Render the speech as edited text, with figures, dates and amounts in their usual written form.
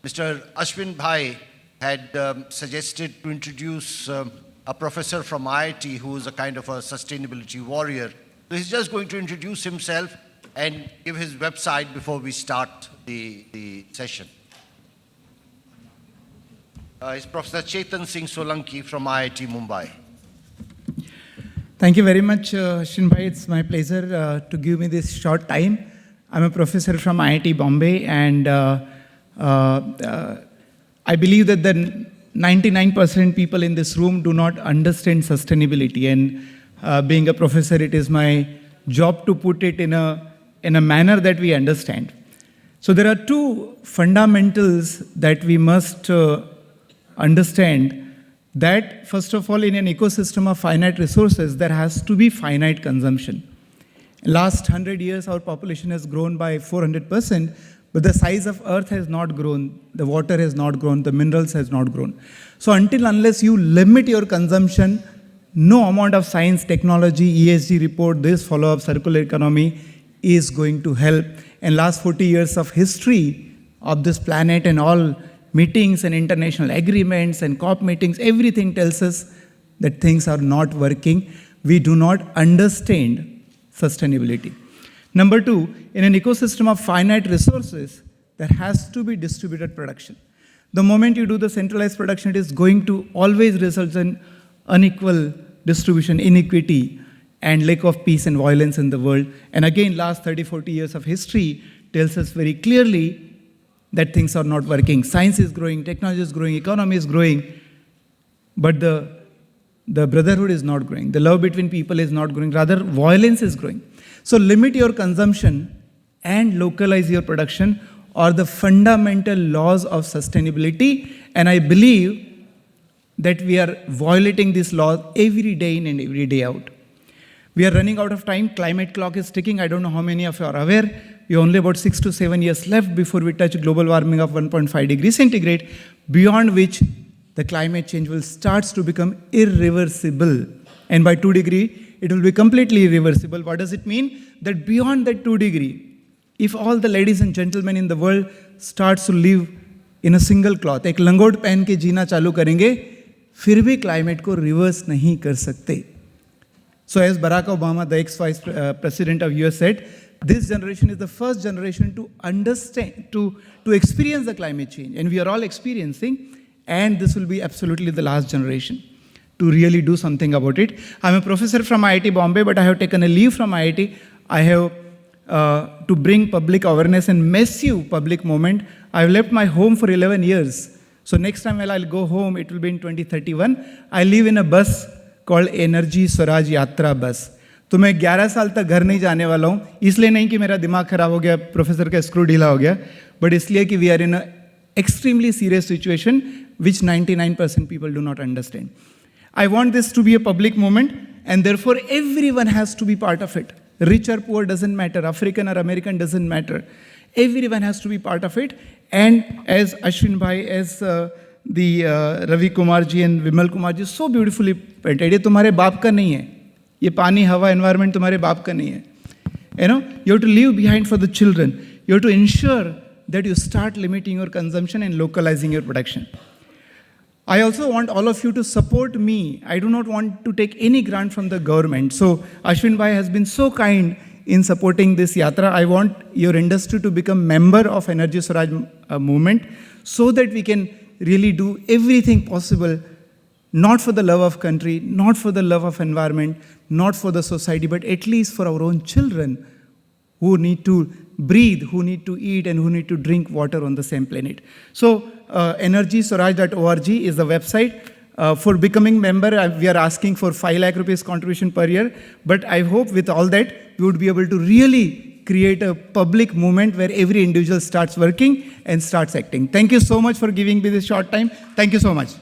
Mr. Ashwin Bhai had suggested to introduce a professor from IIT who is a kind of a sustainability warrior. So he's just going to introduce himself and give his website before we start the session. It's Professor CHETAN Singh Solanki from IIT Mumbai. Thank you very much, Ashwin Bhai. It's my pleasure to give me this short time. I'm a professor from IIT Bombay, and I believe that the 99% people in this room do not understand sustainability. And being a professor, it is my job to put it in a manner that we understand. So there are two fundamentals that we must understand. That, first of all, in an ecosystem of finite resources, there has to be finite consumption. Last 100 years, our population has grown by 400%, but the size of Earth has not grown, the water has not grown, the minerals has not grown. So unless you limit your consumption, no amount of science, technology, ESG report, this follow-up circular economy is going to help. And last 40 years of history of this planet and all meetings and international agreements and COP meetings, everything tells us that things are not working. We do not understand sustainability. Number two, in an ecosystem of finite resources, there has to be distributed production. The moment you do the centralized production, it is going to always result in unequal distribution, inequity, and lack of peace and violence in the world. And again, last 30, 40 years of history tells us very clearly that things are not working. Science is growing, technology is growing, economy is growing, but the brotherhood is not growing. The love between people is not growing, rather violence is growing. So limit your consumption and localize your production are the fundamental laws of sustainability, and I believe that we are violating this law every day in and every day out. We are running out of time. Climate clock is ticking. I don't know how many of you are aware. We have only about 6 to 7 years left before we touch global warming of 1.5 degrees centigrade, beyond which the climate change will start to become irreversible. And by 2 degrees, it will be completely irreversible. What does it mean? That beyond that 2 degrees, if all the ladies and gentlemen in the world starts to live in a single cloth, एक लंगोट पहन के जीना चालू करेंगे, फिर भी climate को reverse नहीं कर सकते. So as Barack Obama, the ex-vice president of US said, this generation is the first generation to understand, to experience the climate change. And we are all experiencing, and this will be absolutely the last generation to really do something about it. I'm a professor from IIT Bombay, but I have taken a leave from IIT. I have to bring public awareness and massive public movement. I've left my home for 11 years. So next time when I'll go home, it will be in 2031. I live in a bus called Energy Swaraj Yatra bus. तो मैं 11 साल तक घर नहीं जाने वाला हूँ, इसलिए नहीं कि मेरा दिमाग खराब हो गया, प्रोफेसर का स्क्रू ढीला हो गया, बट इसलिए कि we are in a extremely serious situation which 99% people do not understand. I want this to be a public movement, and therefore everyone has to be part of it. Rich or poor doesn't matter, African or American doesn't matter. Everyone has to be part of it. And as Ashwin Bhai, as the Ravi Kumar ji and Vimal Kumar ji so beautifully painted, ये तुम्हारे बाप का नहीं है. ये पानी, हवा, environment तुम्हारे बाप का नहीं है. You know, you have to leave behind for the children. You have to ensure that you start limiting your consumption and localizing your production. I also want all of you to support me. I do not want to take any grant from the government. So Ashwin Bhai has been so kind in supporting this yatra. I want your industry to become member of Energy Swaraj movement so that we can really do everything possible, not for the love of country, not for the love of environment, not for the society, but at least for our own children who need to breathe, who need to eat, and who need to drink water on the same planet. So energyswaraj.org is the website. For becoming member, we are asking for 5 lakh rupees contribution per year. But I hope with all that, we would be able to really create a public movement where every individual starts working and starts acting. Thank you so much for giving me this short time. Thank you so much.